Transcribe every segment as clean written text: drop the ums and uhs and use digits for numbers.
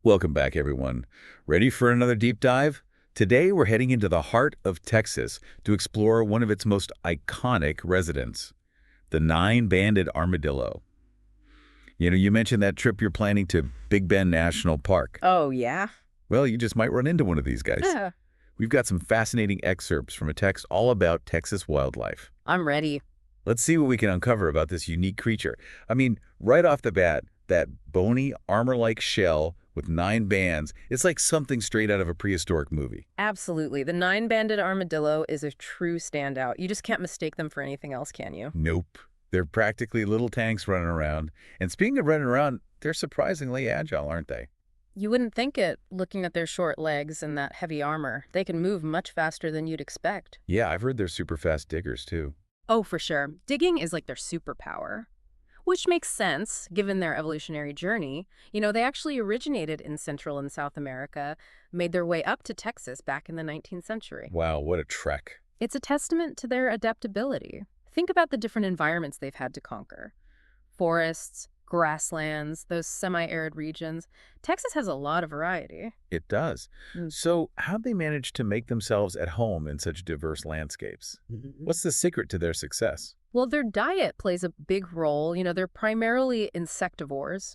Welcome back, everyone. Ready for another deep dive? Today, we're heading into the heart of Texas to explore one of its most iconic residents, the nine-banded armadillo. You mentioned that trip you're planning to Big Bend National Park. Oh, yeah? Well, you just might run into one of these guys. Yeah. We've got some fascinating excerpts from a text all about Texas wildlife. I'm ready. Let's see what we can uncover about this unique creature. Right off the bat, that bony, armor-like shell with nine bands, it's like something straight out of a prehistoric movie. Absolutely. The nine-banded armadillo is a true standout. You just can't mistake them for anything else, can you? Nope. They're practically little tanks running around. And speaking of running around, they're surprisingly agile, aren't they? You wouldn't think it, looking at their short legs and that heavy armor. They can move much faster than you'd expect. Yeah, I've heard they're super fast diggers, too. Oh, for sure. Digging is like their superpower. Which makes sense, given their evolutionary journey. They actually originated in Central and South America, made their way up to Texas back in the 19th century. Wow, what a trek. It's a testament to their adaptability. Think about the different environments they've had to conquer. Forests, grasslands, those semi-arid regions. Texas has a lot of variety. It does. Mm. So how'd they manage to make themselves at home in such diverse landscapes? What's the secret to their success? Well, their diet plays a big role. They're primarily insectivores,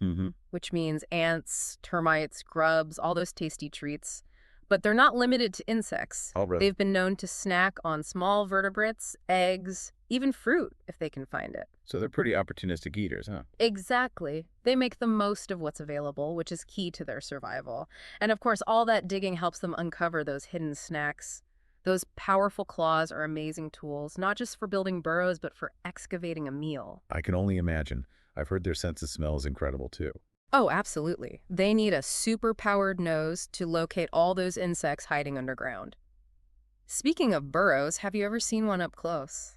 which means ants, termites, grubs, all those tasty treats. But they're not limited to insects. Oh, really? They've been known to snack on small vertebrates, eggs, even fruit if they can find it. So they're pretty opportunistic eaters, huh? Exactly. They make the most of what's available, which is key to their survival. And of course, all that digging helps them uncover those hidden snacks. Those powerful claws are amazing tools, not just for building burrows, but for excavating a meal. I can only imagine. I've heard their sense of smell is incredible, too. Oh, absolutely. They need a super-powered nose to locate all those insects hiding underground. Speaking of burrows, have you ever seen one up close?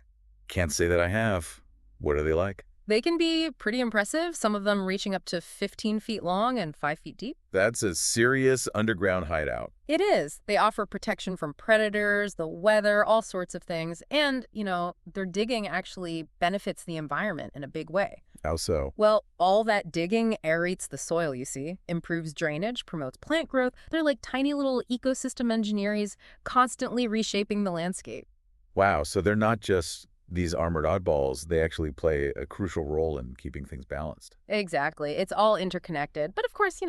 Can't say that I have. What are they like? They can be pretty impressive, some of them reaching up to 15 feet long and 5 feet deep. That's a serious underground hideout. It is. They offer protection from predators, the weather, all sorts of things. And, their digging actually benefits the environment in a big way. How so? Well, all that digging aerates the soil, you see, improves drainage, promotes plant growth. They're like tiny little ecosystem engineers constantly reshaping the landscape. Wow, so they're not just these armored oddballs. They actually play a crucial role in keeping things balanced. Exactly. It's all interconnected. But of course,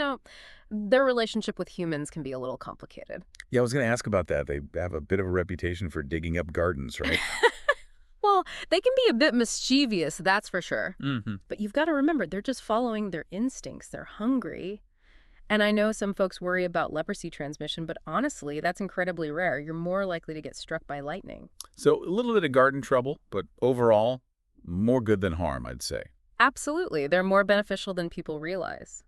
their relationship with humans can be a little complicated. Yeah, I was going to ask about that. They have a bit of a reputation for digging up gardens, right? Well, they can be a bit mischievous, that's for sure. Mm-hmm. But you've got to remember, they're just following their instincts. They're hungry. And I know some folks worry about leprosy transmission, but honestly, that's incredibly rare. You're more likely to get struck by lightning. So a little bit of garden trouble, but overall, more good than harm, I'd say. Absolutely. They're more beneficial than people realize.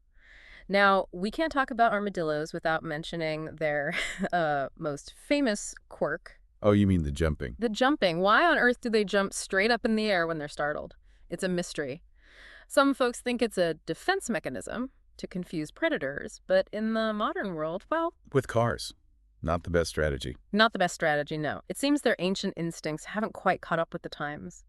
Now, we can't talk about armadillos without mentioning their most famous quirk. Oh, you mean the jumping? The jumping. Why on earth do they jump straight up in the air when they're startled? It's a mystery. Some folks think it's a defense mechanism to confuse predators, but in the modern world, well, With cars. Not the best strategy. not the best strategy, no. It seems their ancient instincts haven't quite caught up with the times.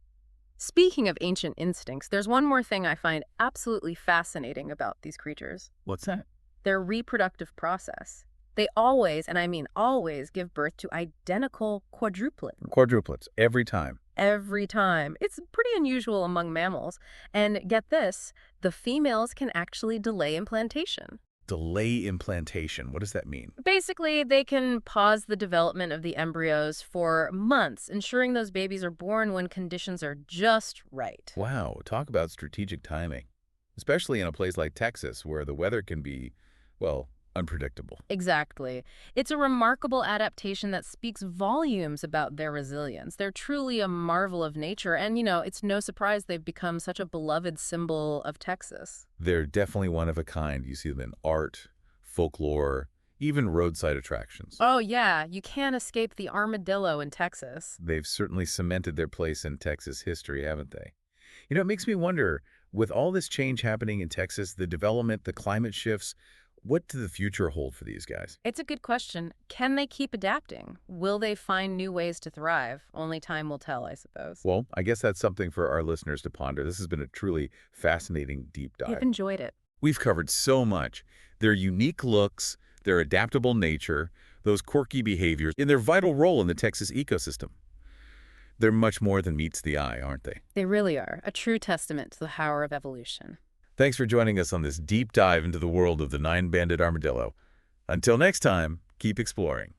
Speaking of ancient instincts, there's one more thing I find absolutely fascinating about these creatures. What's that? Their reproductive process. They always, and I mean always, give birth to identical quadruplets. Quadruplets, every time. Every time. It's pretty unusual among mammals. And get this, the females can actually delay implantation. Delay implantation. What does that mean? Basically, they can pause the development of the embryos for months, ensuring those babies are born when conditions are just right. Wow, talk about strategic timing. Especially in a place like Texas, where the weather can be, well, unpredictable. Exactly. It's a remarkable adaptation that speaks volumes about their resilience. They're truly a marvel of nature, and, it's no surprise they've become such a beloved symbol of Texas. They're definitely one of a kind. You see them in art, folklore, even roadside attractions. Oh, yeah, you can't escape the armadillo in Texas. They've certainly cemented their place in Texas history, haven't they? It makes me wonder, with all this change happening in Texas, the development, the climate shifts, what does the future hold for these guys? It's a good question. Can they keep adapting? Will they find new ways to thrive? Only time will tell, I suppose. Well, I guess that's something for our listeners to ponder. This has been a truly fascinating deep dive. I've enjoyed it. We've covered so much. Their unique looks, their adaptable nature, those quirky behaviors, and their vital role in the Texas ecosystem. They're much more than meets the eye, aren't they? They really are, a true testament to the power of evolution. Thanks for joining us on this deep dive into the world of the nine-banded armadillo. Until next time, keep exploring.